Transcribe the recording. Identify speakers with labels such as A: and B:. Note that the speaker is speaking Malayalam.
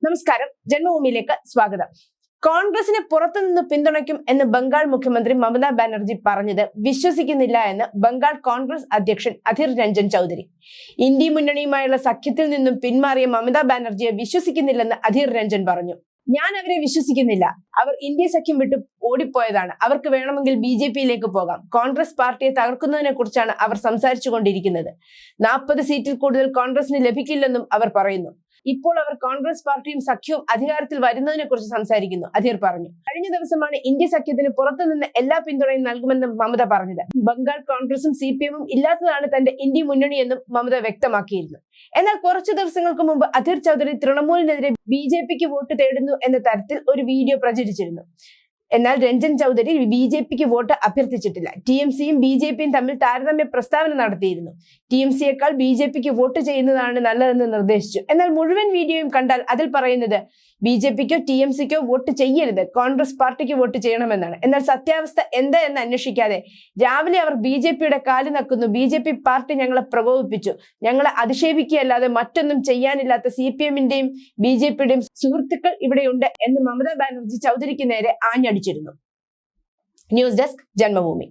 A: നമസ്കാരം, ജന്മഭൂമിയിലേക്ക് സ്വാഗതം. കോൺഗ്രസിനെ പുറത്തുനിന്ന് പിന്തുണയ്ക്കും എന്ന് ബംഗാൾ മുഖ്യമന്ത്രി മമതാ ബാനർജി പറഞ്ഞത് വിശ്വസിക്കുന്നില്ല എന്ന് ബംഗാൾ കോൺഗ്രസ് അധ്യക്ഷൻ അധീർ രഞ്ജൻ ചൗധരി. ഇന്ത്യ മുന്നണിയുമായുള്ള സഖ്യത്തിൽ നിന്നും പിന്മാറിയ മമതാ ബാനർജിയെ വിശ്വസിക്കുന്നില്ലെന്ന് അധീർ രഞ്ജൻ പറഞ്ഞു. ഞാൻ അവരെ വിശ്വസിക്കുന്നില്ല. അവർ ഇന്ത്യ സഖ്യം വിട്ട് ഓടിപ്പോയതാണ്. അവർക്ക് വേണമെങ്കിൽ BJP-യിലേക്ക് പോകാം. കോൺഗ്രസ് പാർട്ടിയെ തകർക്കുന്നതിനെ കുറിച്ചാണ് അവർ സംസാരിച്ചു കൊണ്ടിരിക്കുന്നത്. 40 സീറ്റിൽ കൂടുതൽ കോൺഗ്രസിന് ലഭിക്കില്ലെന്നും അവർ പറയുന്നു. ഇപ്പോൾ അവർ കോൺഗ്രസ് പാർട്ടിയും സഖ്യവും അധികാരത്തിൽ വരുന്നതിനെ കുറിച്ച് സംസാരിക്കുന്നു, അധീർ പറഞ്ഞു. കഴിഞ്ഞ ദിവസമാണ് ഇന്ത്യ സഖ്യത്തിന് പുറത്തുനിന്ന് എല്ലാ പിന്തുണയും നൽകുമെന്നും മമത പറഞ്ഞത്. ബംഗാൾ കോൺഗ്രസും CPM-ഉം ഇല്ലാത്തതാണ് തന്റെ ഇന്ത്യ മുന്നണിയെന്നും മമത വ്യക്തമാക്കിയിരുന്നു. എന്നാൽ കുറച്ചു ദിവസങ്ങൾക്ക് മുമ്പ് അധീർ ചൗധരി തൃണമൂലിനെതിരെ BJP-ക്ക് വോട്ട് തേടുന്നു എന്ന തരത്തിൽ ഒരു വീഡിയോ പ്രചരിച്ചിരുന്നു. എന്നാൽ രഞ്ജൻ ചൗധരി BJP-ക്ക് വോട്ട് അഭ്യർത്ഥിച്ചിട്ടില്ല. TMC-യും BJP-യും തമ്മിൽ താരതമ്യ പ്രസ്താവന നടത്തിയിരുന്നു. TMC-യേക്കാൾ BJP-ക്ക് വോട്ട് ചെയ്യുന്നതാണ് നല്ലതെന്ന് നിർദ്ദേശിച്ചു. എന്നാൽ മുഴുവൻ വീഡിയോയും കണ്ടാൽ അതിൽ പറയുന്നത് BJP-ക്കോ TMC-ക്കോ വോട്ട് ചെയ്യരുത്, കോൺഗ്രസ് പാർട്ടിക്ക് വോട്ട് ചെയ്യണമെന്നാണ്. എന്നാൽ സത്യാവസ്ഥ എന്താ എന്ന് അന്വേഷിക്കാതെ രാവിലെ അവർ BJP-യുടെ കാല് നക്കുന്നു. BJP പാർട്ടി ഞങ്ങളെ പ്രകോപിപ്പിച്ചു, ഞങ്ങളെ അധിക്ഷേപിക്കുകയല്ലാതെ മറ്റൊന്നും ചെയ്യാനില്ലാത്ത CPM-ന്റെയും BJP-യുടെയും സുഹൃത്തുക്കൾ ഇവിടെയുണ്ട് എന്ന് മമതാ ബാനർജി ചൗധരിക്ക് നേരെ ആഞ്ഞടിച്ചിരുന്നു. News desk, Janmabhumi.